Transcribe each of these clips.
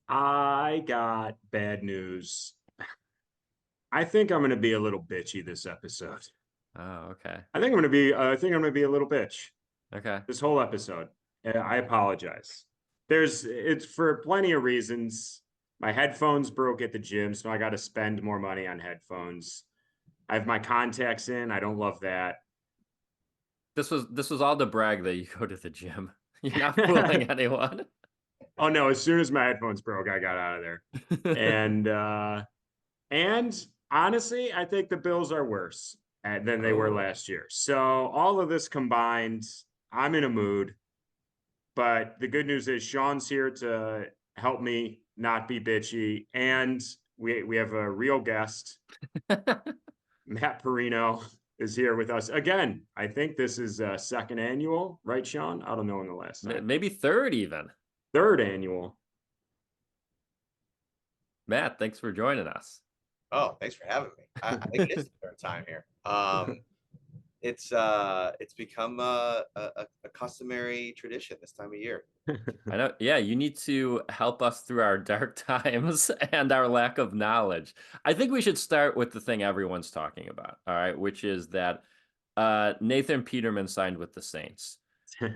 I got bad news. I think I'm going to be a little bitchy this episode. Oh, okay. I think I'm going to be a little bitch Okay. this whole episode. I apologize. It's for plenty of reasons. My headphones broke at the gym, so I got to spend more money on headphones. I have my contacts in. I don't love that. This was all to brag that you go to the gym. You're not fooling anyone. Oh no, as soon as my headphones broke, I got out of there. And honestly, I think the Bills are worse than they were Oh. last year. So all of this combined, I'm in a mood. But the good news is Sean's here to help me not be bitchy, and we have a real guest. Matt Parrino is here with us again. I think this is second annual, right, Sean? I don't know when the last time. Maybe third even. Third annual. Matt, thanks for joining us. Oh, thanks for having me. I think it is the third time here. It's become a customary tradition this time of year. I know. Yeah, you need to help us through our dark times and our lack of knowledge. I think we should start with the thing everyone's talking about, all right, which is that Nathan Peterman signed with the Saints.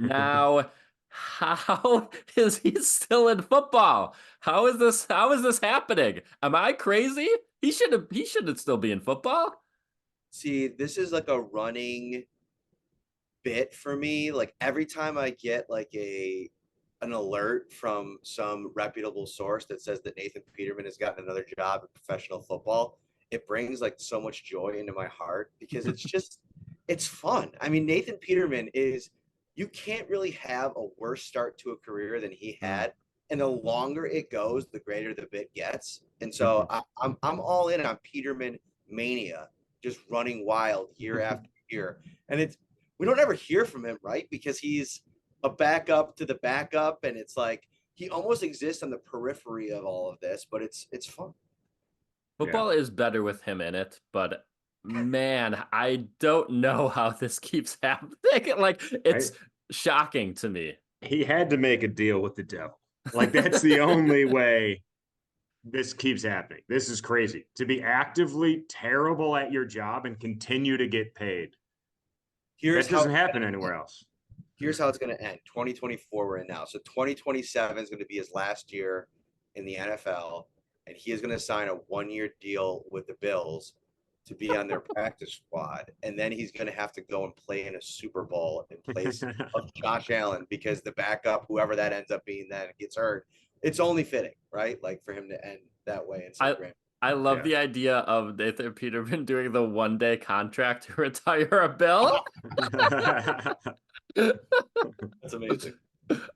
Now, how is he still in football? How is this happening? Am I crazy? He shouldn't still be in football. See, this is like a running bit for me. Like every time I get like a an alert from some reputable source that says that Nathan Peterman has gotten another job in professional football, it brings like so much joy into my heart because it's fun. I mean, Nathan Peterman is you can't really have a worse start to a career than he Mm. had. And the longer it goes, the greater the bit gets. And so I'm all in on Peterman mania, just running wild year after year. And it's we don't ever hear from him, right? Because he's a backup to the backup, and it's like he almost exists on the periphery of all of this, but it's fun. Yeah. Football is better with him in it, but man, I don't know how this keeps happening. Like I, it's shocking to me. he had to make a deal with the devil. Like that's the only way this keeps happening. This is crazy. To be actively terrible at your job and continue to get paid. Here's That how doesn't happen anywhere else. here's how it's going to end. 2024 we're in now. So 2027 is going to be his last year in the NFL, and he is going to sign a 1-year deal with the Bills to be on their practice squad, and then he's going to have to go and play in a Super Bowl in place of Josh Allen because the backup, whoever that ends up being, then gets hurt. It's only fitting, right? Like for him to end that way and say, I "Grant." I love Yeah. the idea of Nathan Peterman doing the 1 day contract to retire a bill. That's amazing.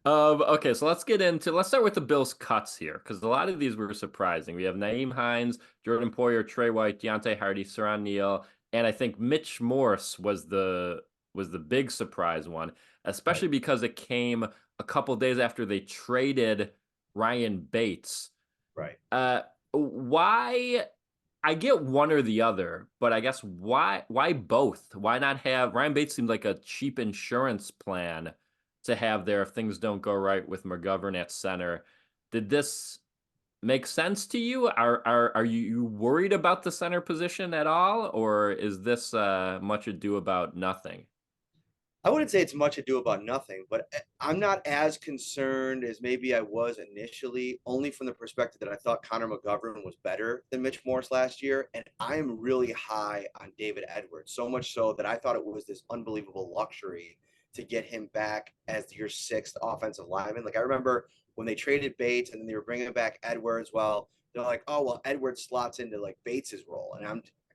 Okay, so let's start with the Bills cuts here, because a lot of these were surprising. We have Naeem Hines, Jordan Poyer, Trey White, Deontay Hardy, Saran Neal, and I think Mitch Morse was the big surprise one, Right. especially because it came a couple days after they traded Ryan Bates. Right. Why? I get one or the other, but I guess why both? Why not have Ryan Bates seemed like a cheap insurance plan to have there if things don't go right with McGovern at center. Did this make sense to you? Are you worried about the center position at all, or is this much ado about nothing? I wouldn't say it's much ado about nothing, but I'm not as concerned as maybe I was initially, only from the perspective that I thought Connor McGovern was better than Mitch Morse last year. And I am really high on David Edwards, so much so that I thought it was this unbelievable luxury to get him back as your sixth offensive lineman. Like I remember when they traded Bates and then they were bringing back Edwards. Well, they're like, oh, well, Edwards slots into like Bates's role. And I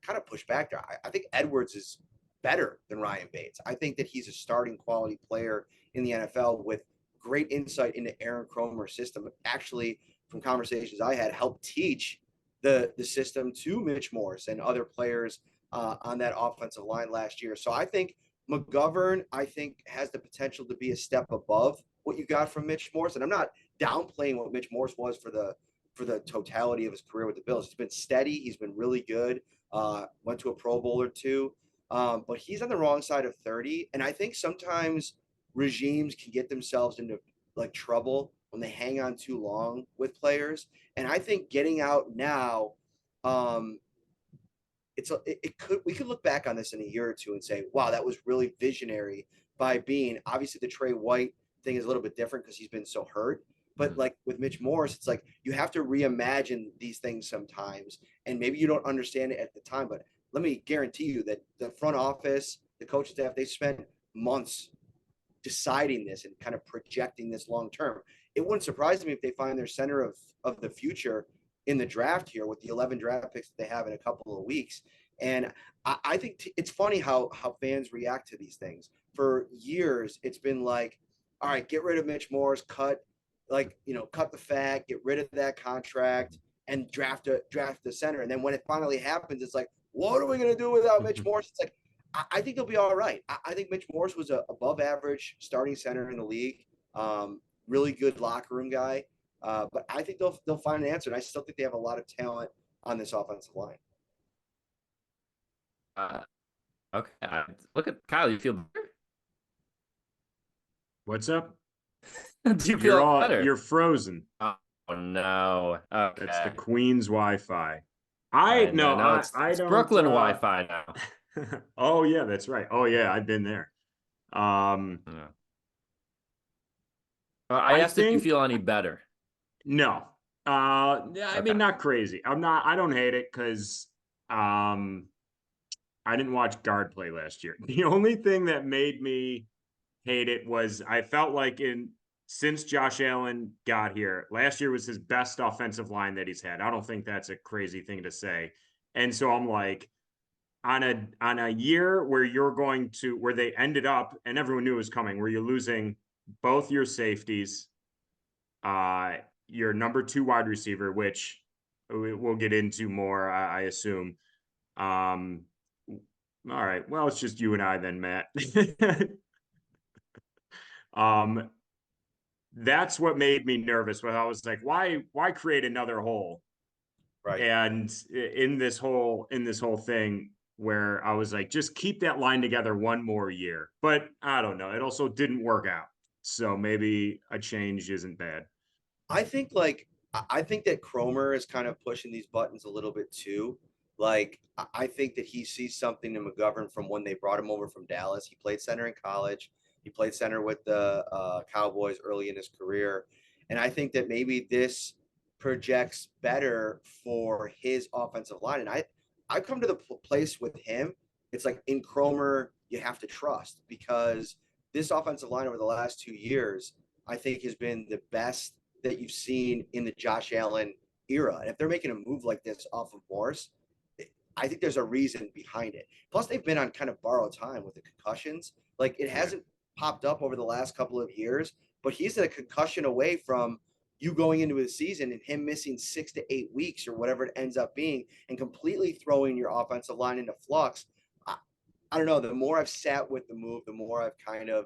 kind of pushed back there. I think Edwards is better than Ryan Bates. I think that he's a starting quality player in the NFL with great insight into Aaron Kromer's system. Actually, from conversations I had, helped teach the system to Mitch Morse and other players on that offensive line last year. So I think McGovern, I think, has the potential to be a step above what you got from Mitch Morse. And I'm not downplaying what Mitch Morse was for the totality of his career with the Bills. He's been steady. He's been really good. Went to a Pro Bowl or two. But he's on the wrong side of 30. And I think sometimes regimes can get themselves into like trouble when they hang on too long with players. And I think getting out now, we could look back on this in a year or two and say, wow, that was really visionary by being, obviously the Trey White thing is a little bit different because he's been so hurt. But like with Mitch Morse, it's like you have to reimagine these things sometimes. And maybe you don't understand it at the time, but let me guarantee you that the front office, the coaching staff, they spent months deciding this and kind of projecting this long term. It wouldn't surprise me if they find their center of the future in the draft here with the 11 draft picks that they have in a couple of weeks. And I think it's funny how fans react to these things. For years, it's been like, all right, get rid of Mitch Morse, cut the fat, get rid of that contract, and draft the center. And then when it finally happens, it's like, what are we going to do without Mitch Morse? It's like, I think they'll be all right. I think Mitch Morse was a above average starting center in the league. Really good locker room guy. But I think they'll find an answer. And I still think they have a lot of talent on this offensive line. Okay. Look at Kyle. You feel better? What's up? Do you feel better? You're frozen. Oh no. Okay. That's the Queen's Wi-Fi. I I it's don't. Brooklyn Wi-Fi now. Oh yeah, that's right. Oh yeah, I've been there. Yeah. I asked if you feel any better. No. I mean, not crazy. I don't hate it because I didn't watch guard play last year. The only thing that made me hate it was I felt like since Josh Allen got here, last year was his best offensive line that he's had. I don't think that's a crazy thing to say. And so I'm like, on a year where where they ended up and everyone knew it was coming, where you're losing both your safeties, your number 2 wide receiver, which we'll get into more, I assume. All right, well, it's just you and I then, Matt. That's what made me nervous. When I was like, why create another hole? Right. And in this whole thing, where I was like, just keep that line together one more year. But I don't know. It also didn't work out. So maybe a change isn't bad. I think that Cromer is kind of pushing these buttons a little bit too. Like I think that he sees something in McGovern from when they brought him over from Dallas. He played center in college. He played center with the Cowboys early in his career, and I think that maybe this projects better for his offensive line. And I've come to the place with him. It's like in Cromer, you have to trust because this offensive line over the last 2 years, I think, has been the best that you've seen in the Josh Allen era. And if they're making a move like this off of Morse, I think there's a reason behind it. Plus, they've been on kind of borrowed time with the concussions. Like it hasn't popped up over the last couple of years, but he's a concussion away from you going into the season and him missing 6 to 8 weeks or whatever it ends up being and completely throwing your offensive line into flux. I don't know. The more I've sat with the move, the more I've kind of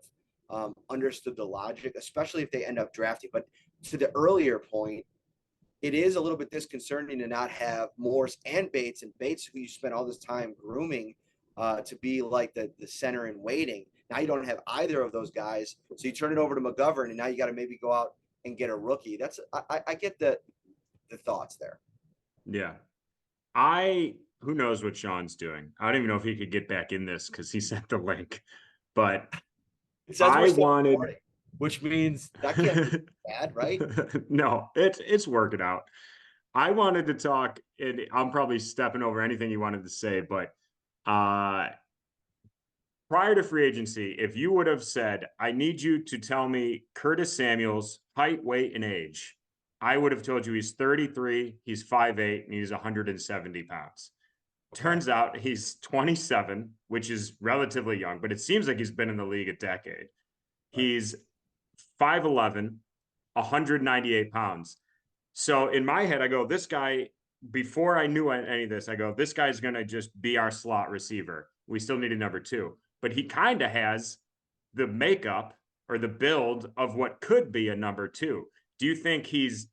understood the logic, especially if they end up drafting. But to the earlier point, it is a little bit disconcerting to not have Morse and Bates, who you spent all this time grooming to be like the center in waiting. Now you don't have either of those guys, so you turn it over to McGovern, and now you got to maybe go out and get a rookie. I get the thoughts there. Yeah, who knows what Sean's doing? I don't even know if he could get back in this because he sent the link, but it says which means that can't be bad, right? No, it's working out. I wanted to talk, and I'm probably stepping over anything you wanted to say, but prior to free agency, if you would have said, I need you to tell me Curtis Samuel's height, weight, and age, I would have told you he's 33, he's 5'8", and he's 170 pounds. Okay. Turns out he's 27, which is relatively young, but it seems like he's been in the league a decade. Right. He's 5'11", 198 pounds. So in my head, I go, this guy, before I knew any of this, I go, this guy's going to just be our slot receiver. We still need a number 2. But he kind of has the makeup or the build of what could be a number 2. Do you think he's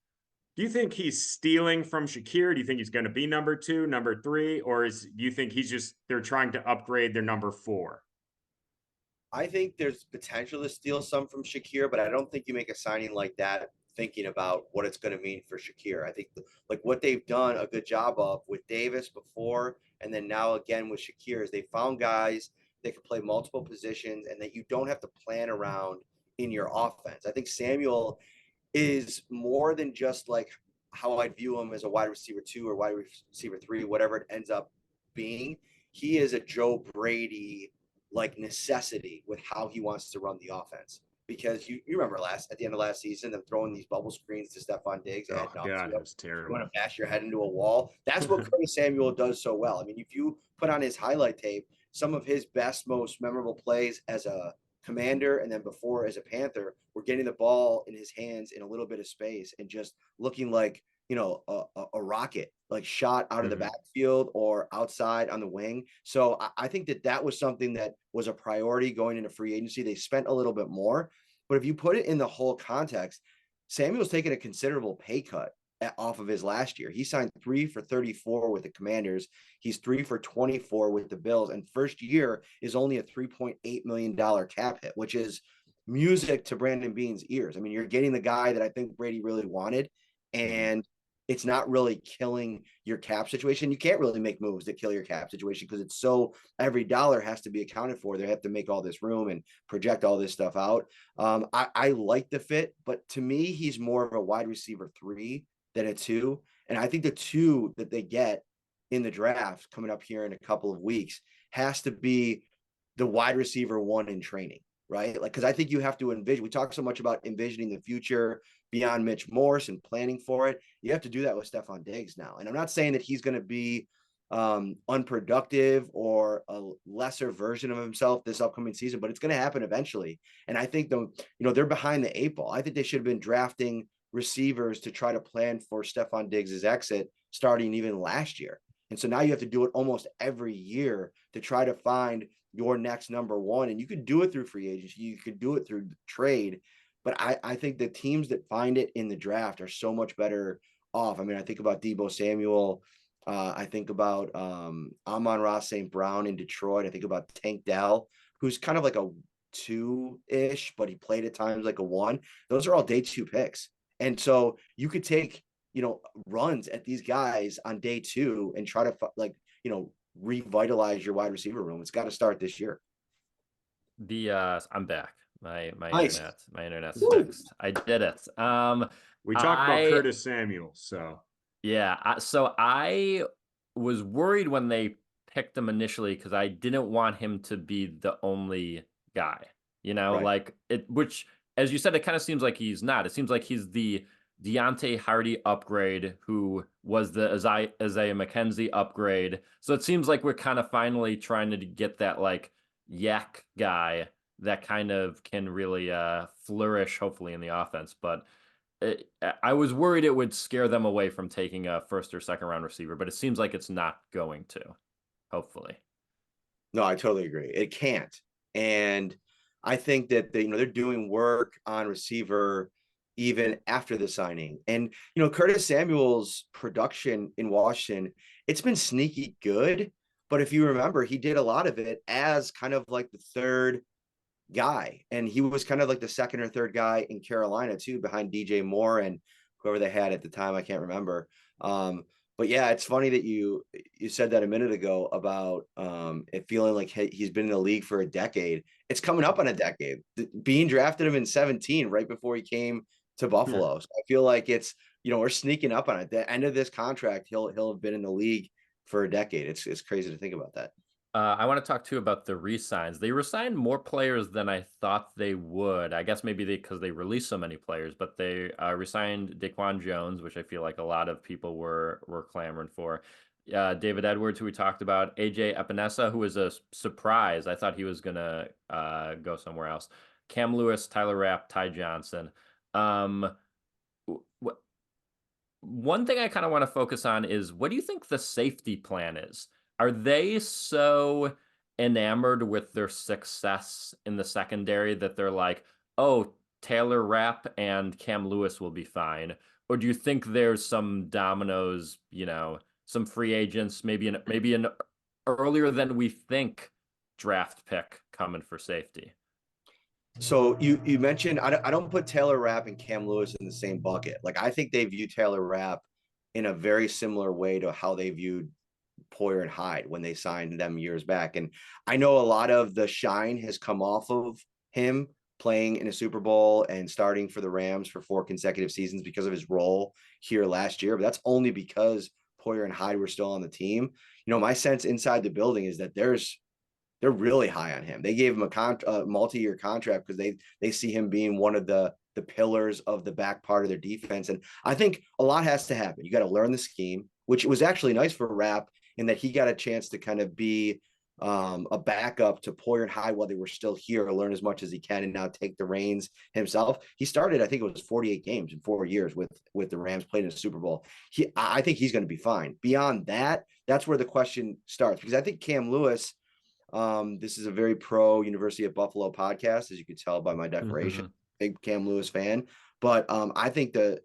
stealing from Shakir? Do you think he's going to be number 2, number 3? Or do you think they're trying to upgrade their number 4? I think there's potential to steal some from Shakir, but I don't think you make a signing like that thinking about what it's going to mean for Shakir. I think like what they've done a good job of with Davis before, and then now again with Shakir, is they found guys that can play multiple positions and that you don't have to plan around in your offense. I think Samuel is more than just like how I view him as a wide receiver 2 or wide receiver 3, whatever it ends up being. He is a Joe Brady like necessity with how he wants to run the offense. Because you remember at the end of last season, them throwing these bubble screens to Stephon Diggs Oh ad God, nauseum. it was You want terrible. to bash your head into a wall. That's what Curtis Samuel does so well. I mean, if you put on his highlight tape, some of his best, most memorable plays as a Commander and then before as a Panther were getting the ball in his hands in a little bit of space and just looking like, you know, a rocket, like shot out of the backfield or outside on the wing. So I think that was something that was a priority going into free agency. They spent a little bit more, but if you put it in the whole context, Samuel's taken a considerable pay cut off of his last year. He signed 3 for 34 with the Commanders. He's 3 for 24 with the Bills. And first year is only a $3.8 million cap hit, which is music to Brandon Beane's ears. I mean, you're getting the guy that I think Brady really wanted, and it's not really killing your cap situation. You can't really make moves that kill your cap situation because it's so every dollar has to be accounted for. They have to make all this room and project all this stuff out. I like the fit, but to me, he's more of a wide receiver 3 than a 2. And I think the 2 that they get in the draft coming up here in a couple of weeks has to be the wide receiver 1 in training, right? Like, because I think you have to envision, we talk so much about envisioning the future beyond Mitch Morse and planning for it. You have to do that with Stephon Diggs now. And I'm not saying that he's going to be unproductive or a lesser version of himself this upcoming season, but it's going to happen eventually. And I think they're behind the 8 ball. I think they should have been drafting receivers to try to plan for Stephon Diggs's exit starting even last year. And so now you have to do it almost every year to try to find your next number 1. And you could do it through free agency. You could do it through trade. But I think the teams that find it in the draft are so much better off. I mean, I think about Deebo Samuel. I think about Amon-Ra St. Brown in Detroit. I think about Tank Dell, who's kind of like a 2-ish, but he played at times like a 1. Those are all day 2 picks. And so you could take, runs at these guys on day 2 and try to revitalize your wide receiver room. It's got to start this year. I'm back. My Nice. internet's fixed. I did it. We talked about Curtis Samuel, so yeah. So I was worried when they picked him initially because I didn't want him to be the only guy. Right. Like which, as you said, it kind of seems like he's not. It seems like he's the Deontay Hardy upgrade who was the Isaiah McKenzie upgrade. So it seems like we're kind of finally trying to get that like yak guy that kind of can really flourish, hopefully, in the offense. But I was worried it would scare them away from taking a first or second round receiver, but it seems like it's not going to, hopefully. No, I totally agree. It can't. And I think that they're doing work on receiver even after the signing. And Curtis Samuel's production in Washington, it's been sneaky good. But if you remember, he did a lot of it as kind of like the third guy, and he was kind of like the second or third guy in Carolina too, behind DJ Moore and whoever they had at the time. I can't remember. But yeah, it's funny that you said that a minute ago about it feeling like he's been in the league for a decade. It's coming up on a decade. Bean drafted him in 2017, right before he came to Buffalo. So I feel like it's we're sneaking up on it. The end of this contract, he'll have been in the league for a decade. It's crazy to think about that. I want to talk too about the re-signs. They re-signed more players than I thought they would. I guess maybe because they released so many players, but they re-signed Daquan Jones, which I feel like a lot of people were clamoring for. David Edwards, who we talked about, AJ Epinesa, who was a surprise. I thought he was gonna go somewhere else. Cam Lewis, Tyler Rapp, Ty Johnson. One thing I kind of want to focus on is, what do you think the safety plan is? Are they so enamored with their success in the secondary that they're like, oh, Taylor Rapp and Cam Lewis will be fine? Or do you think there's some dominoes, some free agents, maybe an earlier than we think draft pick coming for safety? So you mentioned I don't put Taylor Rapp and Cam Lewis in the same bucket. Like I think they view Taylor Rapp in a very similar way to how they viewed Poyer and Hyde when they signed them years back. And I know a lot of the shine has come off of him playing in a Super Bowl and starting for the Rams for 4 consecutive seasons because of his role here last year. But that's only because Poyer and Hyde were still on the team. My sense inside the building is that they're really high on him. They gave him a multi-year contract because they see him being one of the pillars of the back part of their defense. And I think a lot has to happen. You got to learn the scheme, which was actually nice for Rapp in that he got a chance to kind of be a backup to Poyer and Hyde while they were still here, learn as much as he can, and now take the reins himself. He started, I think it was 48 games in 4 years with the Rams, played in a Super Bowl. I think he's going to be fine. Beyond that, that's where the question starts because I think Cam Lewis. This is a very pro University of Buffalo podcast, as you could tell by my declaration. Big Cam Lewis fan, but I think the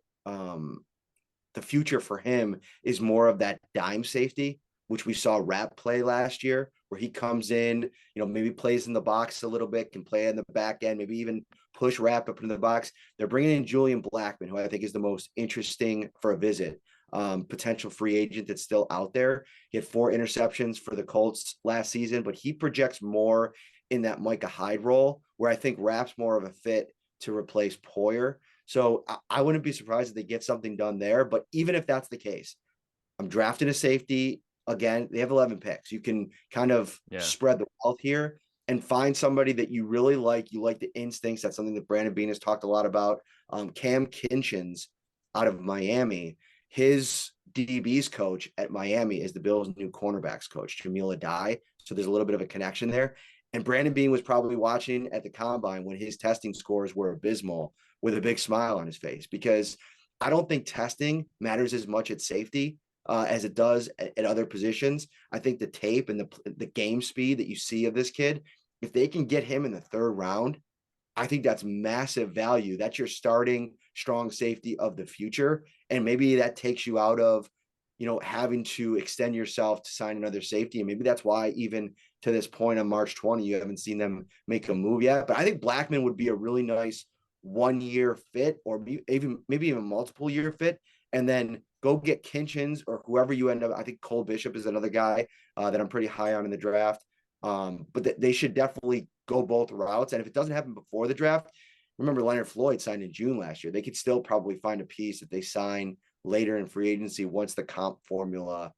future for him is more of that dime safety, which we saw Rapp play last year, where he comes in, maybe plays in the box a little bit, can play in the back end, maybe even push Rapp up in the box. They're bringing in Julian Blackmon, who I think is the most interesting for a visit. Potential free agent that's still out there. He had 4 interceptions for the Colts last season, but he projects more in that Micah Hyde role, where I think Rapp's more of a fit to replace Poyer. So I wouldn't be surprised if they get something done there. But even if that's the case, I'm drafting a safety. Again, they have 11 picks. You can kind of spread the wealth here and find somebody that you really like. You like the instincts. That's something that Brandon Beane has talked a lot about. Cam Kinchins out of Miami, his DB's coach at Miami is the Bills' new cornerbacks coach, Jamil Adai. So there's a little bit of a connection there. And Brandon Beane was probably watching at the combine when his testing scores were abysmal with a big smile on his face, because I don't think testing matters as much at safety as it does at other positions. I think the tape and the game speed that you see of this kid, if they can get him in the 3rd round, I think that's massive value. That's your starting strong safety of the future. And maybe that takes you out of, having to extend yourself to sign another safety. And maybe that's why even to this point on March 20, you haven't seen them make a move yet. But I think Blackmon would be a really nice 1-year fit, or maybe even multiple year fit. And then go get Kinchins or whoever you end up. I think Cole Bishop is another guy that I'm pretty high on in the draft. But they should definitely go both routes. And if it doesn't happen before the draft, remember Leonard Floyd signed in June last year. They could still probably find a piece if they sign later in free agency once the comp formula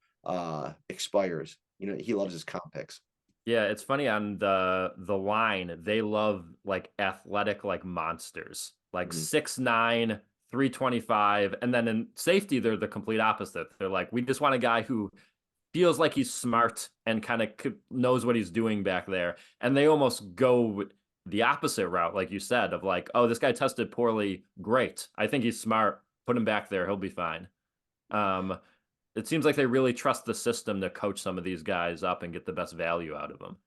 expires. He loves his comp picks. Yeah, it's funny on the line, they love like athletic like monsters, like 6'9", 325, and then in safety they're the complete opposite. They're like, we just want a guy who feels like he's smart and kind of knows what he's doing back there. And they almost go the opposite route, like you said, of like, oh, this guy tested poorly. Great. I think he's smart. Put him back there. He'll be fine. It seems like they really trust the system to coach some of these guys up and get the best value out of them.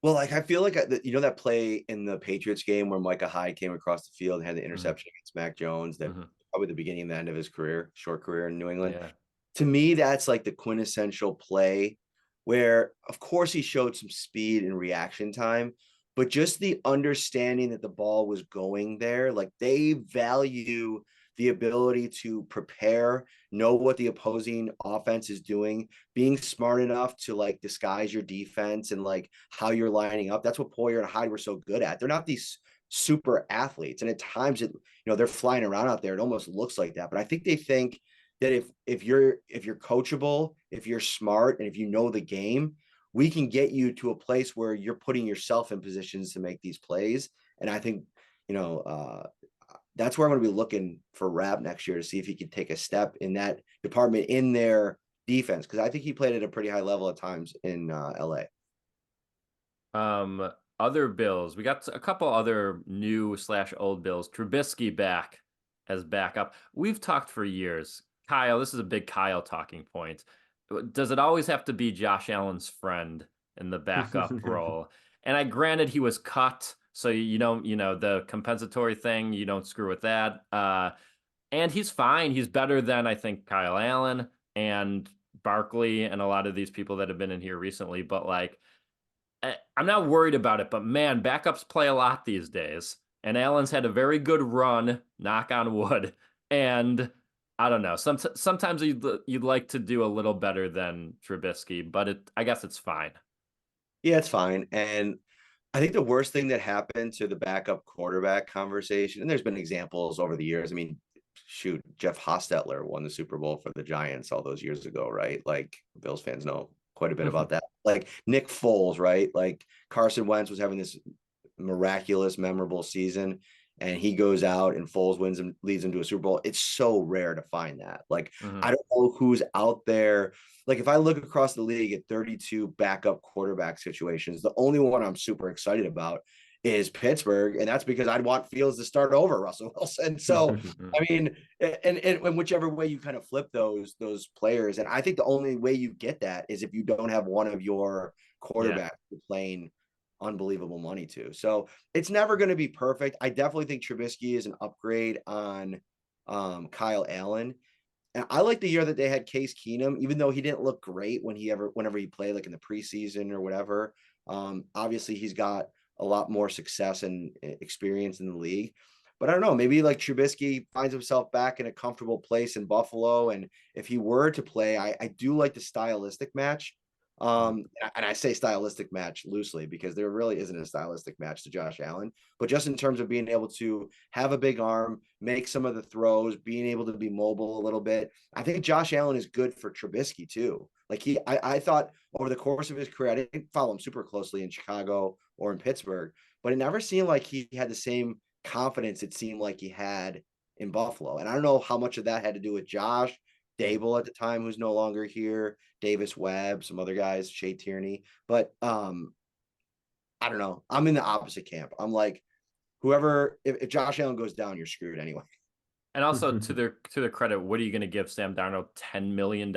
Well, like I feel like that play in the Patriots game where Micah Hyde came across the field and had the interception against Mac Jones, that probably the beginning and the end of his short career in New England. Yeah. To me, that's like the quintessential play where, of course, he showed some speed and reaction time, but just the understanding that the ball was going there. Like they value the ability to prepare, know what the opposing offense is doing, being smart enough to like disguise your defense and like how you're lining up. That's what Poyer and Hyde were so good at. They're not these super athletes, and at times they're flying around out there. It almost looks like that, but I think they think that if you're coachable, if you're smart, and if you know the game, we can get you to a place where you're putting yourself in positions to make these plays. And I think, that's where I'm going to be looking for Rapp next year to see if he can take a step in that department in their defense. Cause I think he played at a pretty high level at times in LA. Other Bills, we got a couple other new / old Bills. Trubisky back as backup. We've talked for years. Kyle, this is a big Kyle talking point. Does it always have to be Josh Allen's friend in the backup role? And granted he was cut, so the compensatory thing, you don't screw with that. And he's fine. He's better than I think Kyle Allen and Barkley and a lot of these people that have been in here recently. But like, I'm not worried about it, but man, backups play a lot these days. And Allen's had a very good run, knock on wood. And I don't know. Sometimes you'd like to do a little better than Trubisky, but I guess it's fine. Yeah, it's fine. And I think the worst thing that happened to the backup quarterback conversation, and there's been examples over the years. I mean, shoot, Jeff Hostetler won the Super Bowl for the Giants all those years ago, right? Like Bills fans know quite a bit about that. Like Nick Foles, right? Like Carson Wentz was having this miraculous, memorable season, and he goes out and Foles wins and leads him to a Super Bowl. It's so rare to find that. Like, Mhm. I don't know who's out there. Like, if I look across the league at 32 backup quarterback situations, the only one I'm super excited about is Pittsburgh, and that's because I'd want Fields to start over Russell Wilson. So, I mean, and whichever way you kind of flip those players, and I think the only way you get that is if you don't have one of your quarterbacks playing unbelievable money to. So it's never going to be perfect. I definitely think Trubisky is an upgrade on Kyle Allen. And I like the year that they had Case Keenum, even though he didn't look great whenever he played, like in the preseason or whatever. Obviously, he's got a lot more success and experience in the league. But I don't know, maybe like Trubisky finds himself back in a comfortable place in Buffalo. And if he were to play, I do like the stylistic match. And I say stylistic match loosely because there really isn't a stylistic match to Josh Allen, but just in terms of being able to have a big arm, make some of the throws, being able to be mobile a little bit. I think Josh Allen is good for Trubisky too. Like I thought over the course of his career, I didn't follow him super closely in Chicago or in Pittsburgh, but it never seemed like he had the same confidence it seemed like he had in Buffalo. And I don't know how much of that had to do with Josh Dable at the time, who's no longer here, Davis Webb, some other guys, Shea Tierney. But I don't know. I'm in the opposite camp. I'm like, whoever, if Josh Allen goes down, you're screwed anyway. And also to their credit, what are you going to give Sam Darnold $10 million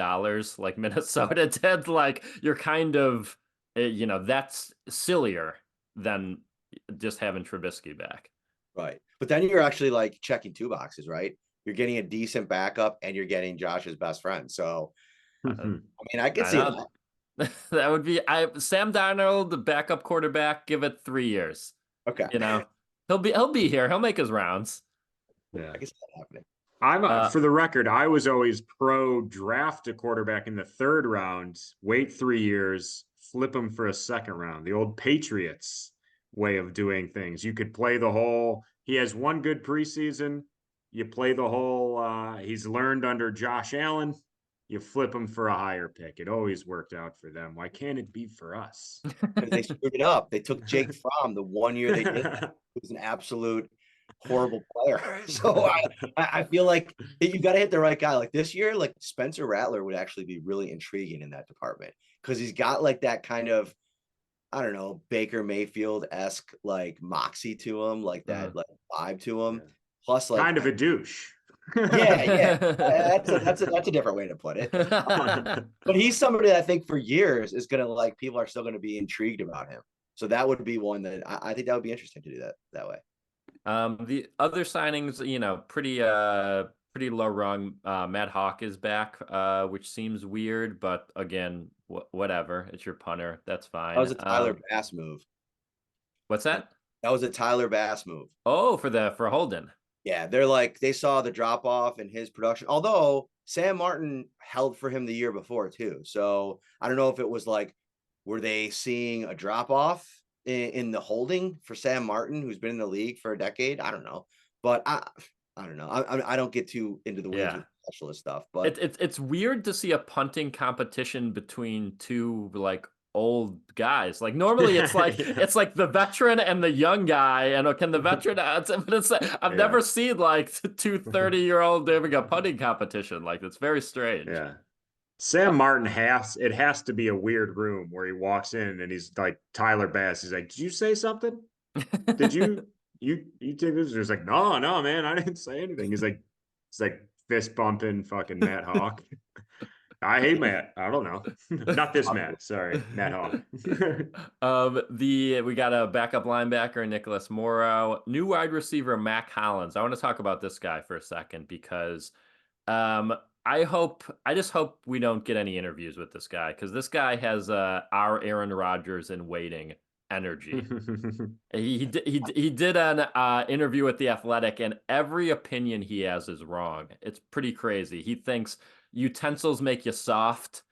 like Minnesota did? Like you're kind of, that's sillier than just having Trubisky back. Right. But then you're actually like checking two boxes, right? You're getting a decent backup and you're getting Josh's best friend. So, I mean, I could see that. That would be Sam Darnold, the backup quarterback. Give it 3 years. Okay. He'll be here. He'll make his rounds. Yeah, I can see that happening. I'm for the record, I was always pro draft a quarterback in the 3rd round, wait 3 years, flip him for a 2nd round. The old Patriots way of doing things. You could play the whole. He has one good preseason. You play the whole. He's learned under Josh Allen. You flip him for a higher pick. It always worked out for them. Why can't it be for us? Because they screwed it up. They took Jake Fromm the one year they did that. He was an absolute horrible player. So I feel like you got to hit the right guy. Like this year, like Spencer Rattler would actually be really intriguing in that department because he's got like that kind of, I don't know, Baker Mayfield-esque like moxie to him, like that like vibe to him. Yeah. Plus, like kind of a douche. yeah. That's a different way to put it. But he's somebody that I think for years is gonna like people are still gonna be intrigued about him. So that would be one that I think that would be interesting to do that way. The other signings, pretty low rung. Matt Hawk is back, which seems weird, but again, whatever. It's your punter. That's fine. That was a Tyler Bass move. What's that? That was a Tyler Bass move. Oh, for Holden. Yeah, they're like they saw the drop off in his production. Although Sam Martin held for him the year before too. So I don't know if it was like, were they seeing a drop off in the holding for Sam Martin, who's been in the league for a decade? I don't know, but I don't know. I don't get too into the weeds with specialist stuff, but it's weird to see a punting competition between two like old guys. Like normally it's like it's like the veteran and the young guy, and can the veteran I've never seen like two 30-year-old having a punting competition. Like it's very strange. Yeah. Sam Martin it has to be a weird room where he walks in and he's like Tyler Bass. He's like, "Did you say something? Did you take this?" He's like, "No, man, I didn't say anything." He's like fist bumping fucking Matt Hawk. I hate Matt. I don't know. Not this Matt. Sorry, Matt Hawk. We got a backup linebacker, Nicholas Morrow, new wide receiver, Mack Hollins. I want to talk about this guy for a second because I just hope we don't get any interviews with this guy, because this guy has our Aaron Rodgers in waiting energy. He did an interview with The Athletic, and every opinion he has is wrong. It's pretty crazy. He thinks utensils make you soft.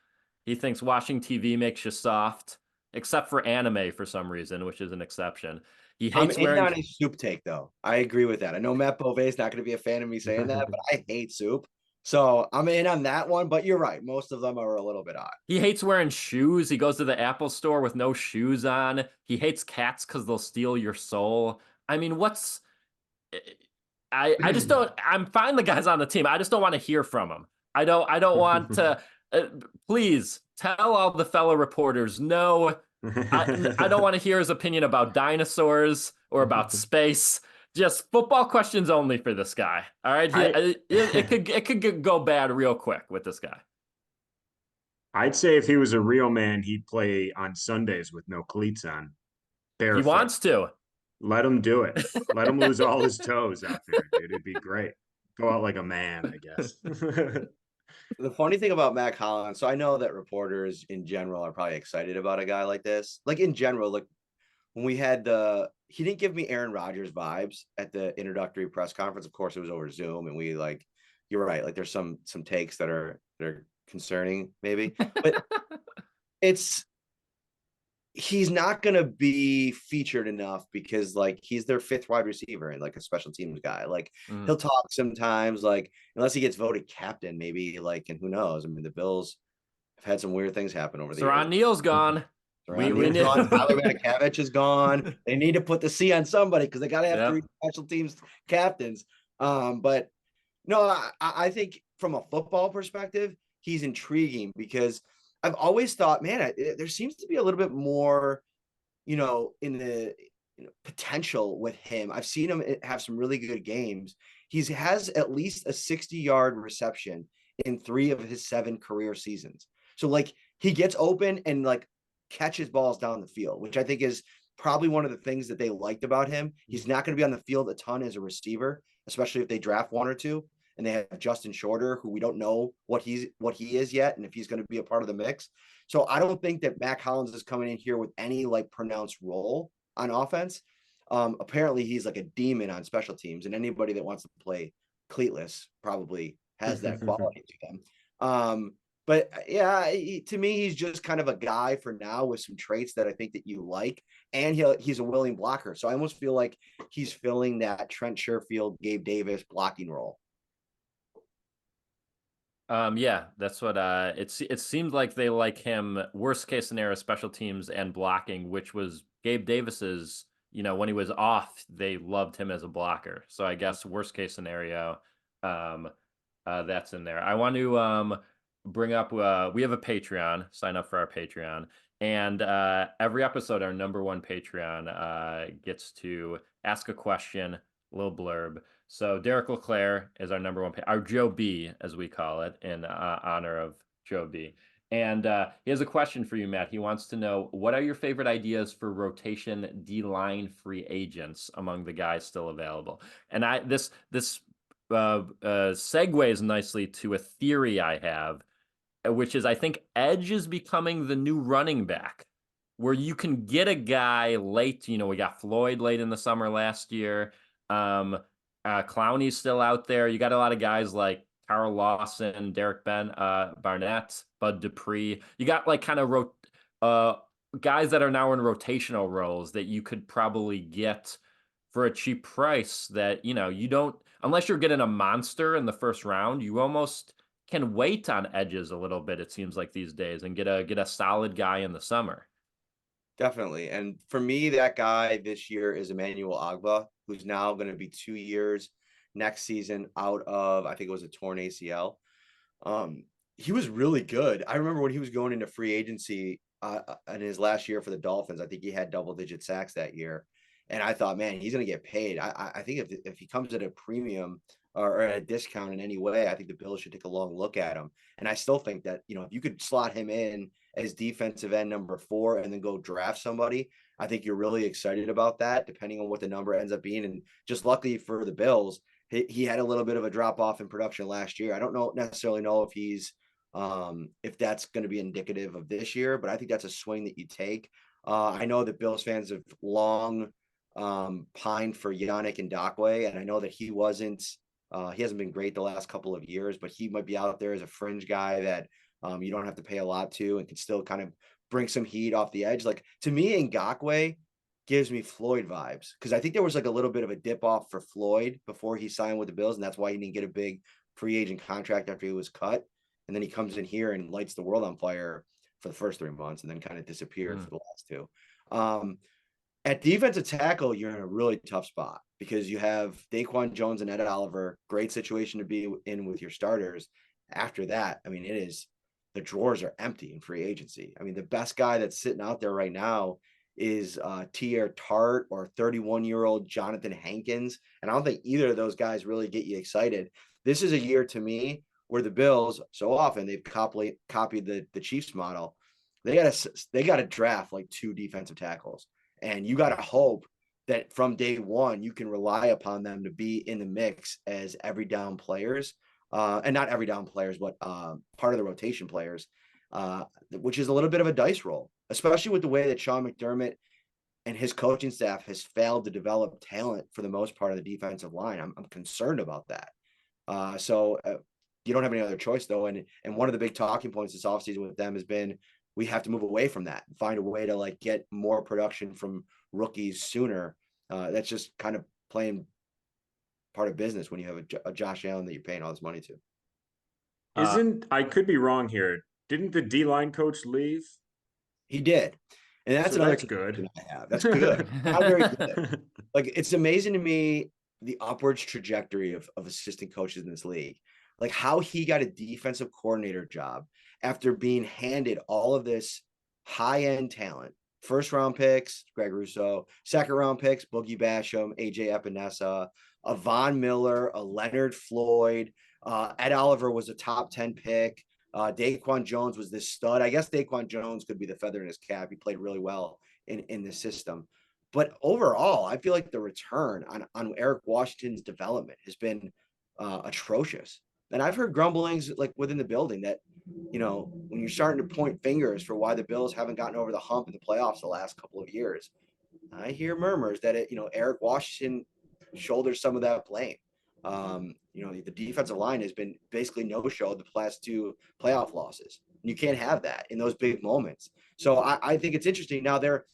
He thinks watching TV makes you soft, except for anime for some reason, which is an exception. He I'm hates in wearing. on his soup take, though. I agree with that. I know Matt Bove is not going to be a fan of me saying that, but I hate soup. So I'm in on that one. But you're right. Most of them are a little bit odd. He hates wearing shoes. He goes to the Apple store with no shoes on. He hates cats because they'll steal your soul. I mean, what's I just don't. I'm fine. The guy's on the team. I just don't want to hear from him. I don't want to. Please tell all the fellow reporters no. I don't want to hear his opinion about dinosaurs or about space. Just football questions only for this guy. All right, it could go bad real quick with this guy. I'd say if he was a real man, he'd play on Sundays with no cleats on, barefoot. He wants to. Let him do it. Let him lose all his toes out there, dude. It'd be great. Go out like a man, I guess. The funny thing about Mack Hollins, so I know that reporters in general are probably excited about a guy like this. Like in general, like when we had he didn't give me Aaron Rodgers vibes at the introductory press conference. Of course, it was over Zoom, and we like, you're right. Like there's some takes that are concerning, maybe, but he's not going to be featured enough because like he's their fifth wide receiver and like a special teams guy. Like he'll talk sometimes, like unless he gets voted captain, maybe, like, and who knows? I mean, the Bills have had some weird things happen over the years. Ron Neal's gone. We need Tyler Matakavich is gone. They need to put the C on somebody because they got to have three special teams captains. But no, I think from a football perspective, he's intriguing because I've always thought, man, there seems to be a little bit more, in the potential with him. I've seen him have some really good games. He has at least a 60-yard reception in 3 of his 7 career seasons. So like he gets open and like catches balls down the field, which I think is probably one of the things that they liked about him. He's not going to be on the field a ton as a receiver, especially if they draft 1 or 2. And they have Justin Shorter, who we don't know what he is yet, and if he's going to be a part of the mix. So I don't think that Mack Hollins is coming in here with any like pronounced role on offense. Apparently, he's like a demon on special teams, and anybody that wants to play cleatless probably has that quality to them. But yeah, to me, he's just kind of a guy for now with some traits that I think that you like, and he's a willing blocker. So I almost feel like he's filling that Trent Sherfield, Gabe Davis blocking role. Yeah, that's what it seemed like they like him. Worst case scenario, special teams and blocking, which was Gabe Davis's. When he was off, they loved him as a blocker. So I guess worst case scenario, that's in there. I want to bring up. We have a Patreon. Sign up for our Patreon, and every episode, our number 1 Patreon gets to ask a question, a little blurb. So Derek LeClaire is our number 1, our Joe B, as we call it, in honor of Joe B. And he has a question for you, Matt. He wants to know, what are your favorite ideas for rotation D-line free agents among the guys still available? And this segues nicely to a theory I have, which is I think edge is becoming the new running back, where you can get a guy late. We got Floyd late in the summer last year. Clowney's still out there. You got a lot of guys like Carl Lawson, Derek Barnett, Bud Dupree. You got like kind of guys that are now in rotational roles that you could probably get for a cheap price that, you don't, unless you're getting a monster in the first round, you almost can wait on edges a little bit, it seems like these days, and get a solid guy in the summer. Definitely. And for me, that guy this year is Emmanuel Agba, who's now going to be 2 years next season out of, I think it was a torn ACL. He was really good. I remember when he was going into free agency in his last year for the Dolphins, I think he had double-digit sacks that year. And I thought, man, he's going to get paid. I think if he comes at a premium or at a discount in any way, I think the Bills should take a long look at him. And I still think that, if you could slot him in as defensive end number 4 and then go draft somebody, I think you're really excited about that, depending on what the number ends up being. And just luckily for the Bills, he had a little bit of a drop off in production last year. I don't necessarily know if that's going to be indicative of this year, but I think that's a swing that you take. I know that Bills fans have long pined for Yannick Ngakoue, and I know that he hasn't been great the last couple of years, but he might be out there as a fringe guy that you don't have to pay a lot to and can still kind of bring some heat off the edge. Like, to me, Ngakoue gives me Floyd vibes, because I think there was like a little bit of a dip off for Floyd before he signed with the Bills, and that's why he didn't get a big free agent contract after he was cut. And then he comes in here and lights the world on fire for the first 3 months and then kind of disappeared for the last two. At defensive tackle, you're in a really tough spot because you have Daquan Jones and Ed Oliver. Great situation to be in with your starters. After that, I mean, the drawers are empty in free agency. I mean, the best guy that's sitting out there right now is Tier Tart or 31-year-old Jonathan Hankins. And I don't think either of those guys really get you excited. This is a year, to me, where the Bills, so often they've copied the Chiefs model. They got to draft like 2 defensive tackles. And you got to hope that from day one, you can rely upon them to be in the mix as every down players, and not every down players, but part of the rotation players, which is a little bit of a dice roll, especially with the way that Sean McDermott and his coaching staff has failed to develop talent for the most part of the defensive line. I'm concerned about that. So you don't have any other choice, though. And one of the big talking points this offseason with them has been, we have to move away from that and find a way to like get more production from rookies sooner. That's just kind of playing part of business when you have a Josh Allen that you're paying all this money to. I could be wrong here. Didn't the D-line coach leave? He did. And that's another good. I have. That's good. Not very good. Like, it's amazing to me the upwards trajectory of assistant coaches in this league. Like, how he got a defensive coordinator job after being handed all of this high-end talent. First round picks, Greg Rousseau. Second round picks, Boogie Basham, AJ Epinesa, a Von Miller, a Leonard Floyd. Ed Oliver was a top 10 pick. Daquan Jones was this stud. I guess Daquan Jones could be the feather in his cap. He played really well in the system. But overall, I feel like the return on Eric Washington's development has been atrocious. And I've heard grumblings like within the building that, when you're starting to point fingers for why the Bills haven't gotten over the hump in the playoffs the last couple of years, I hear murmurs that Eric Washington shoulders some of that blame. The defensive line has been basically no-showed the last 2 playoff losses. And you can't have that in those big moments. So I think it's interesting. Now they're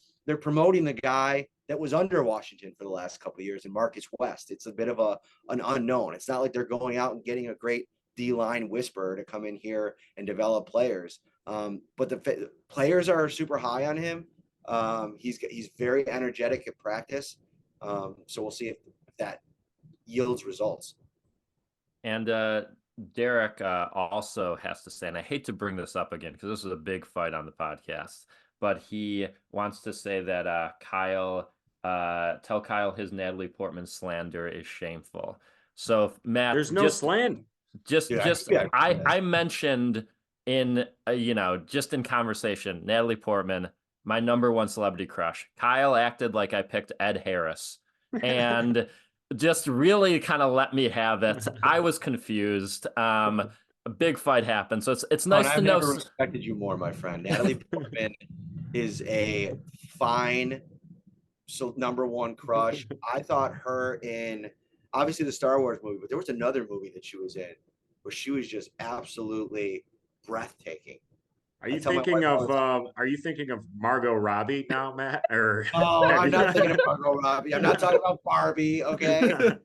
promoting the guy that was under Washington for the last couple of years, in Marcus West. It's a bit of an unknown. It's not like they're going out and getting a great D-line whisperer to come in here and develop players. But the players are super high on him. He's very energetic at practice. So we'll see if that yields results. And Derek also has to say, and I hate to bring this up again because this is a big fight on the podcast, but he wants to say that tell Kyle his Natalie Portman slander is shameful. So Matt, there's no slander. I mentioned in just in conversation, Natalie Portman, my #1 celebrity crush. Kyle acted like I picked Ed Harris and just really kind of let me have it. I was confused. A big fight happened, so it's nice to know. I've never respected you more, my friend. Natalie Portman is a fine, so #1 crush. I thought her in obviously the Star Wars movie, but there was another movie that she was in where she was just absolutely breathtaking. Are you thinking of Margot Robbie now, Matt? Or I'm not thinking of Margot Robbie. I'm not talking about Barbie, okay?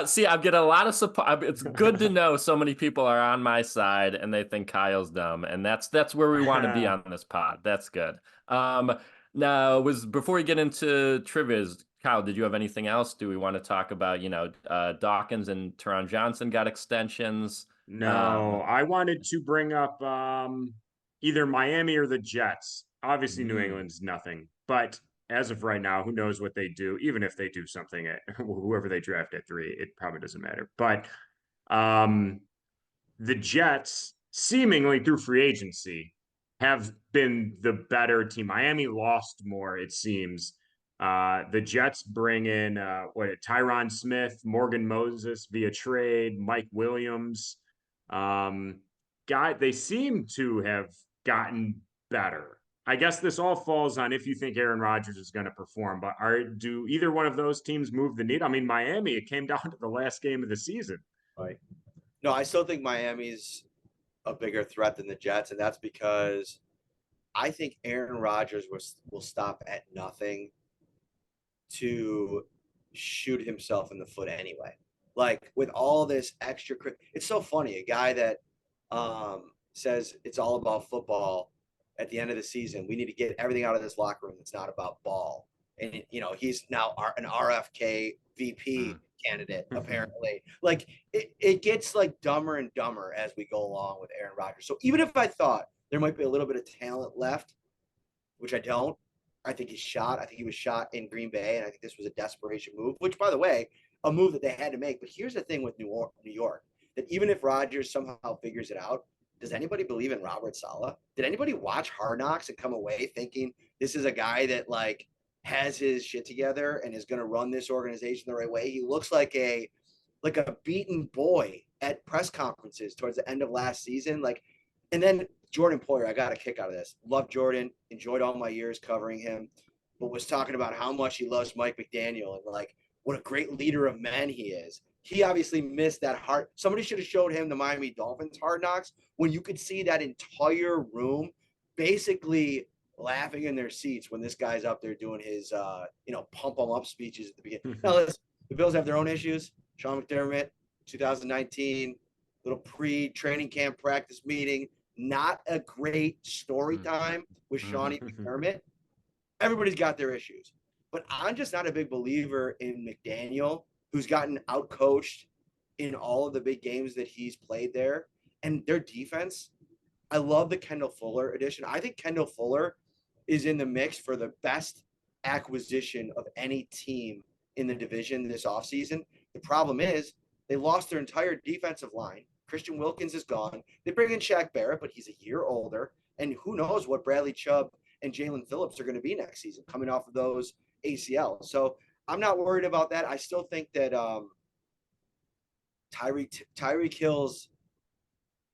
See, I'm getting a lot of support. It's good to know so many people are on my side and they think Kyle's dumb, and that's where we want to be on this pod. That's good. Now, before we get into trivias, Kyle, did you have anything else? Do we want to talk about, Dawkins and Teron Johnson got extensions? No, I wanted to bring up either Miami or the Jets. Obviously, New England's nothing, but as of right now, who knows what they do? Even if they do something at whoever they draft at 3, it probably doesn't matter. But the Jets, seemingly through free agency, have been the better team. Miami lost more, it seems, The Jets bring in Tyron Smith, Morgan Moses via trade, Mike Williams. They seem to have gotten better. I guess this all falls on if you think Aaron Rodgers is going to perform, but do either one of those teams move the needle? I mean, Miami, it came down to the last game of the season. Right. No, I still think Miami's a bigger threat than the Jets, and that's because I think Aaron Rodgers will stop at nothing to shoot himself in the foot anyway. Like with all this extra, it's so funny. A guy that says it's all about football at the end of the season. We need to get everything out of this locker room that's not about ball. And he's now an RFK VP candidate apparently. Like it gets like dumber and dumber as we go along with Aaron Rodgers. So even if I thought there might be a little bit of talent left, which I don't, I think he's shot. I think he was shot in Green Bay, and I think this was a desperation move, which, by the way, a move that they had to make. But here's the thing with New York, that even if Rodgers somehow figures it out, does anybody believe in Robert Saleh? Did anybody watch Hard Knocks and come away thinking this is a guy that like has his shit together and is going to run this organization the right way? He looks like a beaten boy at press conferences towards the end of last season. And then Jordan Poyer, I got a kick out of this. Love Jordan, enjoyed all my years covering him, but was talking about how much he loves Mike McDaniel and like what a great leader of men he is. He obviously missed that hard. Somebody should have showed him the Miami Dolphins Hard Knocks when you could see that entire room basically laughing in their seats when this guy's up there doing his, pump them up speeches at the beginning. Now, listen, the Bills have their own issues. Sean McDermott, 2019, little pre-training camp practice meeting. Not a great story time with Shawnee McDermott. Everybody's got their issues. But I'm just not a big believer in McDaniel, who's gotten outcoached in all of the big games that he's played there. And their defense, I love the Kendall Fuller addition. I think Kendall Fuller is in the mix for the best acquisition of any team in the division this offseason. The problem is they lost their entire defensive line. Christian Wilkins is gone. They bring in Shaq Barrett, but he's a year older. And who knows what Bradley Chubb and Jalen Phillips are going to be next season coming off of those ACL. So I'm not worried about that. I still think that Tyreek Hill's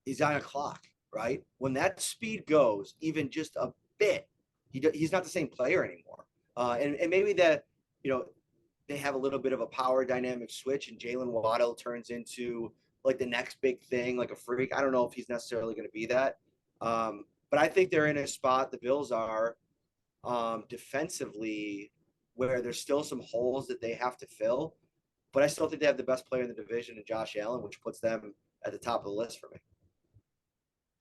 he's on a clock, right? When that speed goes even just a bit, he's not the same player anymore. And maybe that, they have a little bit of a power dynamic switch and Jalen Waddle turns into like the next big thing, like a freak. I don't know if he's necessarily going to be that. But I think they're in a spot, the Bills are, defensively, where there's still some holes that they have to fill. But I still think they have the best player in the division in Josh Allen, which puts them at the top of the list for me.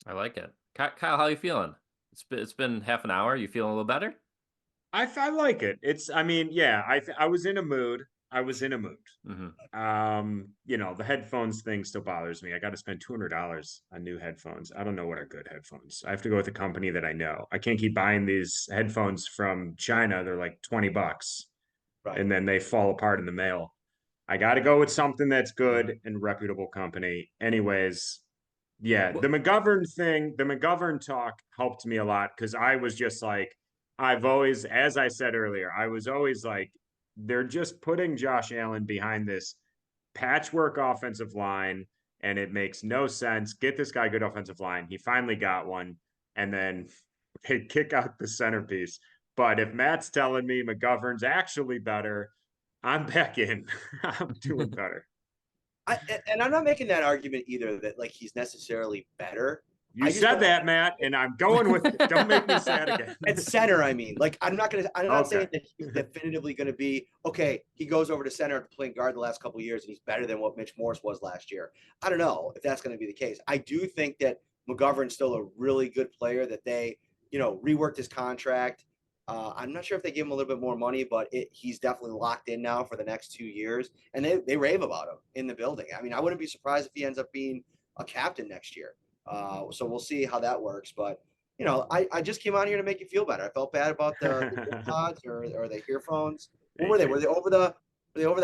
I like it. Kyle, how are you feeling? It's been half an hour. You feeling a little better? I like it. I was in a mood. The headphones thing still bothers me. I got to spend $200 on new headphones. I don't know what are good headphones. I have to go with a company that I know. I can't keep buying these headphones from China. They're like $20, Right. and then they fall apart in the mail. I got to go with something that's good and reputable company. Anyways, yeah, the McGovern talk helped me a lot because I was just like, as I said earlier, I was always like, they're just putting Josh Allen behind this patchwork offensive line, and it makes no sense. Get this guy good offensive line. He finally got one, and then they kick out the centerpiece. But if Matt's telling me McGovern's actually better, I'm back in. I'm doing better. And I'm not making that argument either that like he's necessarily better. You said that, Matt, and I'm going with it. Don't make me say it again. At center, I mean, like I'm not Okay. saying that he's definitively going to be okay. He goes over to center to playing guard the last couple of years, and he's better than what Mitch Morse was last year. I don't know if that's going to be the case. I do think that McGovern's still a really good player. That they, reworked his contract. I'm not sure if they give him a little bit more money, but he's definitely locked in now for the next 2 years, and they rave about him in the building. I mean, I wouldn't be surprised if he ends up being a captain next year. So we'll see how that works. But I just came out here to make you feel better. I felt bad about the pods or the earphones. What were they? Were they over the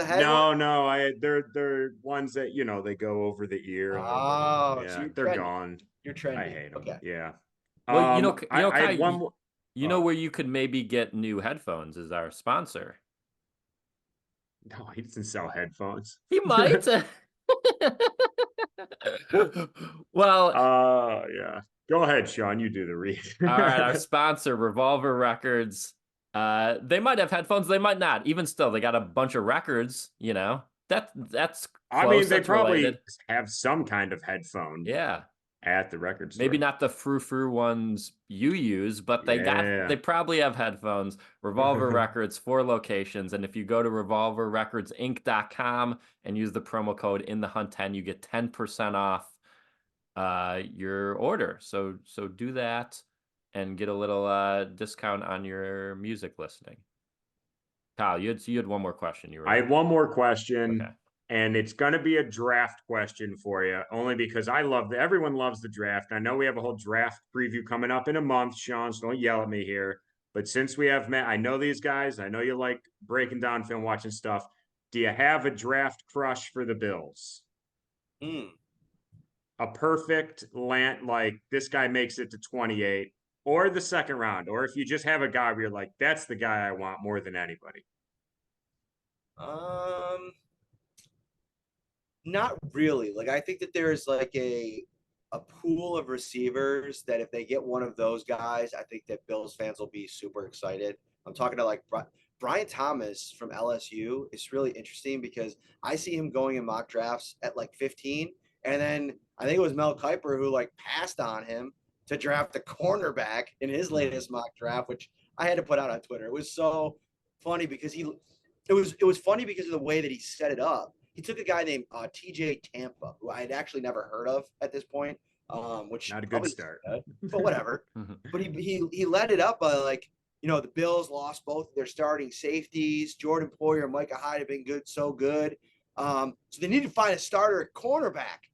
head? No. They're ones that they go over the ear. Oh, yeah, so they're gone. You're trendy. I hate them. Okay. Yeah. Well, I had Kyle, one more. You know where you could maybe get new headphones is our sponsor. No, he doesn't sell headphones. He might. Well, Yeah. Go ahead, Sean. You do the read. all right, our sponsor, Revolver Records. They might have headphones, they might not. Even still, they got a bunch of records, you know. That's close, I mean, they that's probably related. have some kind of headphone Yeah. at the record store. Maybe not the frou-frou ones you use, but they probably have headphones. Revolver Records, 4 locations. And if you go to revolverrecordsinc.com and use the promo code in the Hunt 10, you get 10% off your order. So do that and get a little discount on your music listening. Kyle, you had one more question. I had one more question. Okay. And it's going to be a draft question for you, only because everyone loves the draft. I know we have a whole draft preview coming up in a month, Sean, so don't yell at me here. But since we have Matt, I know these guys. I know you like breaking down film, watching stuff. Do you have a draft crush for the Bills? A perfect land, like this guy makes it to 28, or the second round, or if you just have a guy where you're like, that's the guy I want more than anybody. Not really. Like I think that there's like a pool of receivers that if they get one of those guys, I think that Bills fans will be super excited. I'm talking to like Brian Thomas from LSU. It's really interesting because I see him going in mock drafts at like 15, and then I think it was Mel Kiper who like passed on him to draft the cornerback in his latest mock draft, which I had to put out on Twitter. It was so funny because it was funny because of the way that he set it up. He took a guy named TJ Tampa, who I had actually never heard of at this point, which not a good start, but whatever. But he led it up like, you know, the Bills lost both of their starting safeties. Jordan Poyer and Micah Hyde have been so good. So they need to find a starter at cornerback.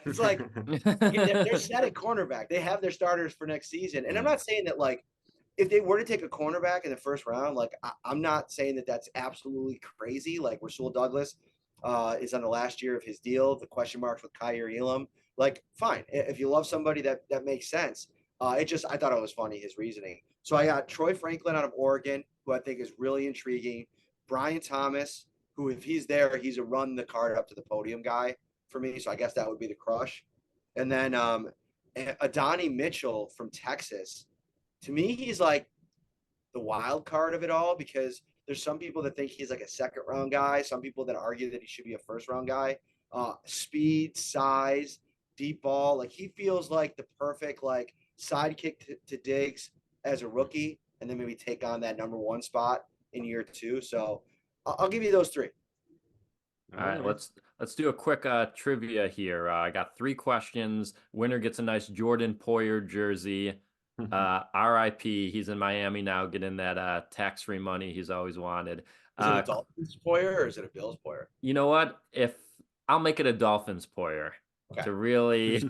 It's like they're set at cornerback. They have their starters for next season, and I'm not saying that like if they were to take a cornerback in the first round, like I'm not saying that that's absolutely crazy. Like Rasul Douglas is on the last year of his deal. The question marks with Kyer Elam, like fine. If you love somebody, that makes sense. I thought it was funny his reasoning. So I got Troy Franklin out of Oregon, who I think is really intriguing. Brian Thomas, who if he's there, he's a run the card up to the podium guy for me. So I guess that would be the crush. And then Adonai Mitchell from Texas. To me, he's like the wild card of it all because there's some people that think he's like a second round guy. Some people that argue that he should be a first round guy. Speed, size, deep ball. Like he feels like the perfect like sidekick to Diggs as a rookie, and then maybe take on that number 1 spot in year 2. So I'll give you those 3. All right, let's do a quick trivia here. I got 3 questions. Winner gets a nice Jordan Poyer jersey. RIP. He's in Miami now, getting that tax-free money he's always wanted. Is it a Dolphins Poyer or is it a Bills Poyer? You know what? I'll make it a Dolphins Poyer to really,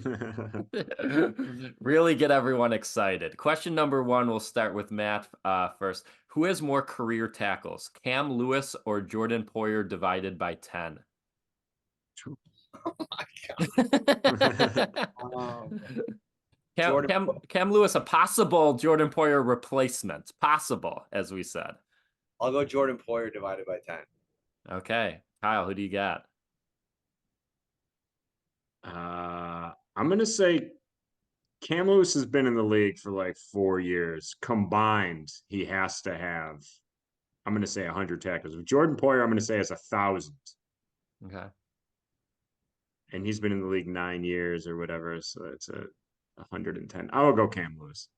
really get everyone excited. Question number 1, we'll start with Matt first. Who has more career tackles, Cam Lewis or Jordan Poyer divided by 10? Oh my God. Cam Lewis, a possible Jordan Poyer replacement. Possible, as we said. I'll go Jordan Poyer divided by 10. Okay. Kyle, who do you got? I'm going to say Cam Lewis has been in the league for like 4 years. Combined, he has to have, I'm going to say 100 tackles. With Jordan Poyer, I'm going to say it's 1,000. Okay. And he's been in the league 9 years or whatever, so it's 110. I will go Cam Lewis.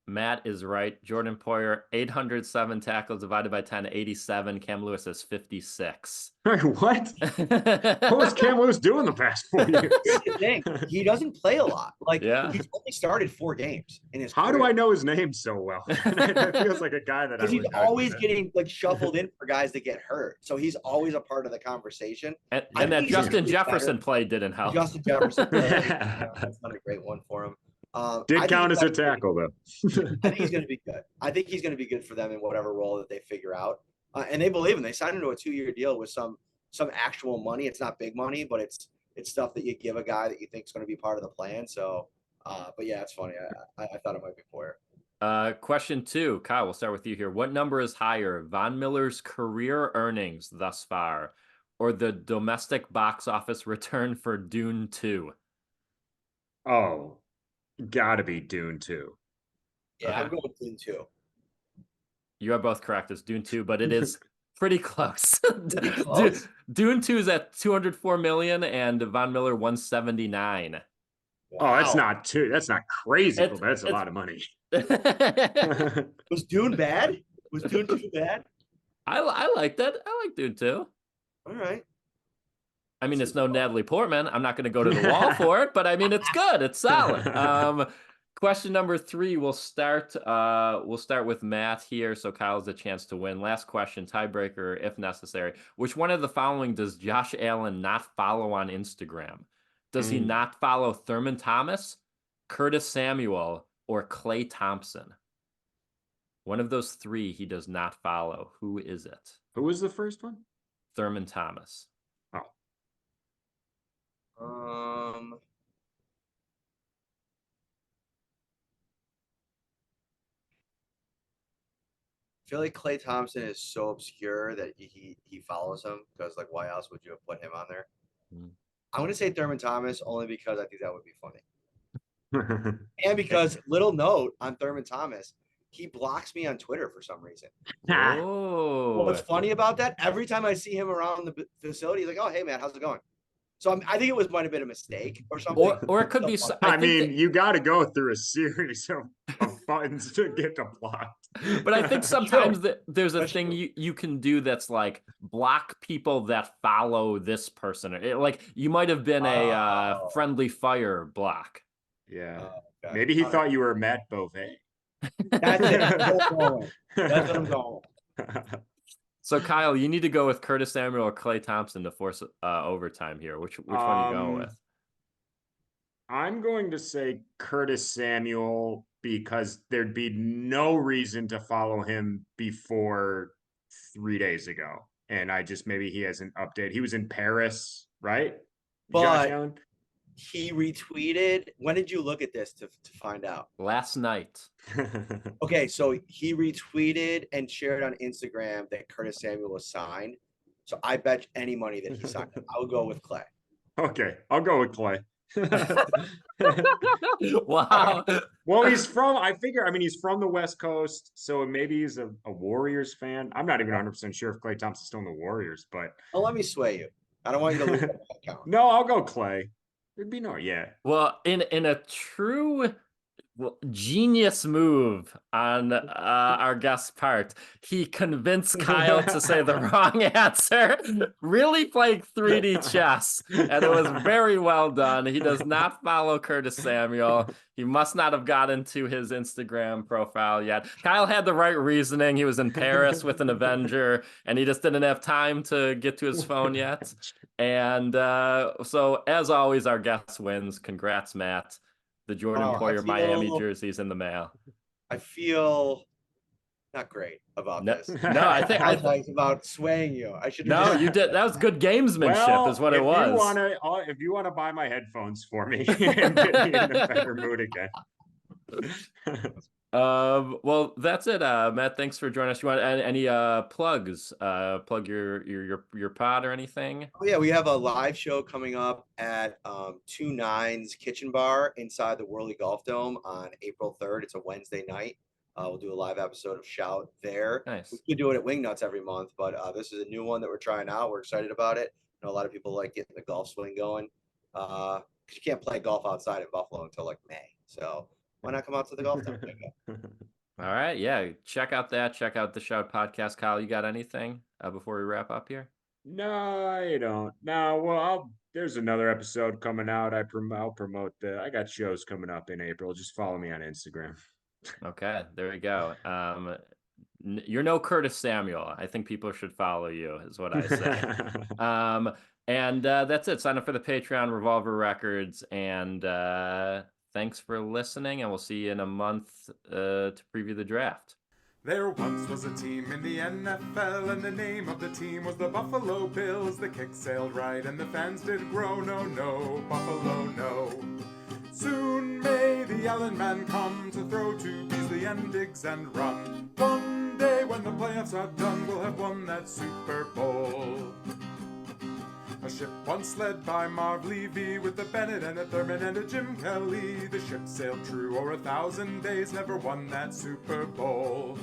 Matt is right. Jordan Poyer, 807 tackles divided by 10, 87. Cam Lewis has 56. What? What was Cam Lewis doing the past 4 years? Here's the thing. He doesn't play a lot. Like, he's only started 4 games in his career. How do I know his name so well? That feels like a guy that because he's always getting like shuffled in for guys that get hurt. So he's always a part of the conversation. And that Justin Jefferson play didn't help. Justin Jefferson play. That's not a great one for him. Did count as a tackle, though. I think he's going to be good. I think he's going to be good for them in whatever role that they figure out. And they believe him. They signed him to a 2-year deal with some actual money. It's not big money, but it's stuff that you give a guy that you think is going to be part of the plan. So, but yeah, it's funny. I thought it might be Poyer. Question 2, Kyle, we'll start with you here. What number is higher, Von Miller's career earnings thus far, or the domestic box office return for Dune 2? Oh, gotta be Dune 2. Yeah, Okay. I'm going Dune 2. You are both correct. It's Dune 2, but it is pretty close. Pretty close? Dune 2 is at 204 million and Von Miller 179. Oh, that's Wow. not crazy, but that's a It's lot of money. Was Dune bad? Was Dune 2 bad? I like that. I like Dune 2. All right. I mean, it's no Natalie Portman. I'm not going to go to the wall for it, but I mean, it's good. It's solid. Question number 3. We'll start with Matt here, so Kyle's a chance to win. Last question, tiebreaker if necessary. Which one of the following does Josh Allen not follow on Instagram? Does he not follow Thurman Thomas, Curtis Samuel, or Klay Thompson? One of those 3 he does not follow. Who is it? Who was the first one? Thurman Thomas. I feel like Klay Thompson is so obscure that he follows him because like why else would you have put him on there? I'm gonna say Thurman Thomas only because I think that would be funny. And because little note on Thurman Thomas, he blocks me on Twitter for some reason. Oh, What's funny about that? Every time I see him around the facility, he's like, "Oh, hey man, how's it going?" So I think it might have been a mistake or something. or it could be. I mean, you got to go through a series of buttons to get to blocked. But I think sometimes there's a That's thing true. you can do that's like block people that follow this person. Like you might have been a friendly fire block. Yeah. Okay. Maybe he thought you were Matt Beauvais. That's it. That's what I'm going. So Kyle, you need to go with Curtis Samuel or Klay Thompson to force overtime here. Which one are you going with? I'm going to say Curtis Samuel because there'd be no reason to follow him before 3 days ago. And maybe he has an update. He was in Paris, right? Josh But Allen? he retweeted. When did you look at this to find out? Last night. Okay, so he retweeted and shared on Instagram that Curtis Samuel was signed. So I bet any money that he signed him. I would go with Klay. Okay, I'll go with Klay. Wow. Well, he's from the West Coast, so maybe he's a Warriors fan. I'm not even 100% sure if Klay Thompson's still in the Warriors, but Don't let me sway you. I don't want you to lose that account. no, I'll go Klay. It'd be Well, in a true genius move on our guest's part, he convinced Kyle to say the wrong answer, really playing 3D chess, and it was very well done. He does not follow Curtis Samuel. He must not have gotten to his Instagram profile yet. Kyle had the right reasoning. He was in Paris with an Avenger, and he just didn't have time to get to his phone yet. And so, as always, our guest wins. Congrats, Matt. The Jordan Poyer Miami jersey's in the mail. I feel not great about this. No, I think I about swaying you. I should. No, you did. That was good gamesmanship, is what it was. If you want to buy my headphones for me and get me in a better mood again. Well, that's it. Matt, thanks for joining us. You want any plugs? Plug your pod or anything? Oh yeah, we have a live show coming up at 29's Kitchen Bar inside the Whirly Golf Dome on April 3rd. It's a Wednesday night. We'll do a live episode of Shout there. Nice. We do it at Wingnuts every month, but this is a new one that we're trying out. We're excited about it. I know a lot of people like getting the golf swing going. Because you can't play golf outside in Buffalo until like May. So why not come out to the golf dome? All right, yeah. Check out the Shout podcast. Kyle, you got anything before we wrap up here? No, I don't. No, well, there's another episode coming out. I'll promote I got shows coming up in April. Just follow me on Instagram. Okay, there we go. You're no Curtis Samuel. I think people should follow you, is what I say. And that's it. Sign up for the Patreon, Revolver Records, and thanks for listening. And we'll see you in a month to preview the draft. There once was a team in the NFL, and the name of the team was the Buffalo Bills. The kick sailed right, and the fans did groan, no, no, Buffalo, no. Soon may the the Allen men come to throw to Beasley and Diggs and run. One day when the playoffs are done, we'll have won that Super Bowl. A ship once led by Marv Levy, with a Bennett and a Thurman and a Jim Kelly. The ship sailed true o'er 1,000 days, never won that Super Bowl.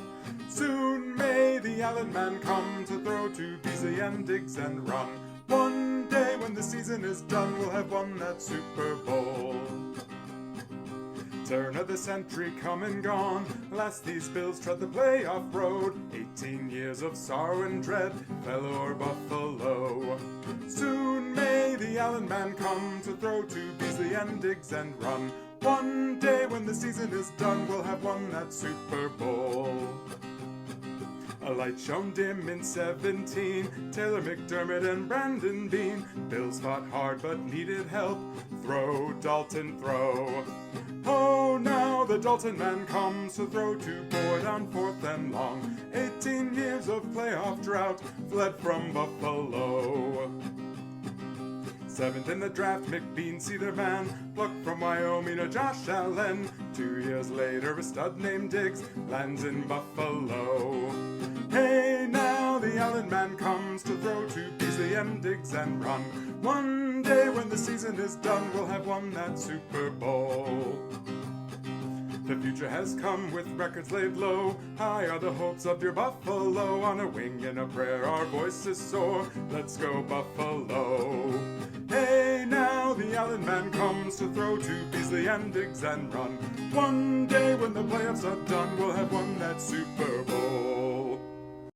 Soon may the Allen man come to throw to Beasley and Diggs and run. One day when the season is done, we'll have won that Super Bowl. Turn of the century come and gone, last these Bills tread the playoff road. 18 years of sorrow and dread fell o'er Buffalo. Soon may the Allen man come to throw to Beasley and Diggs and run. One day when the season is done, we'll have won that Super Bowl. A light shone dim in 17, Taylor McDermott and Brandon Bean. Bills fought hard but needed help, throw, Dalton, throw. Oh, now the Dalton man comes to throw to Boyd on 4th and long. 18 years of playoff drought fled from Buffalo. 7th in the draft, McBean, see their man, plucked from Wyoming a Josh Allen. 2 years later, a stud named Diggs lands in Buffalo. Hey, now the Allen man comes to throw to Beasley and Diggs and run. One day when the season is done, we'll have won that Super Bowl. The future has come with records laid low. High are the hopes of your Buffalo. On a wing and a prayer, our voices soar. Let's go Buffalo. Hey, now the Allen man comes to throw to Beasley and Diggs and run. One day when the playoffs are done, we'll have won that Super Bowl.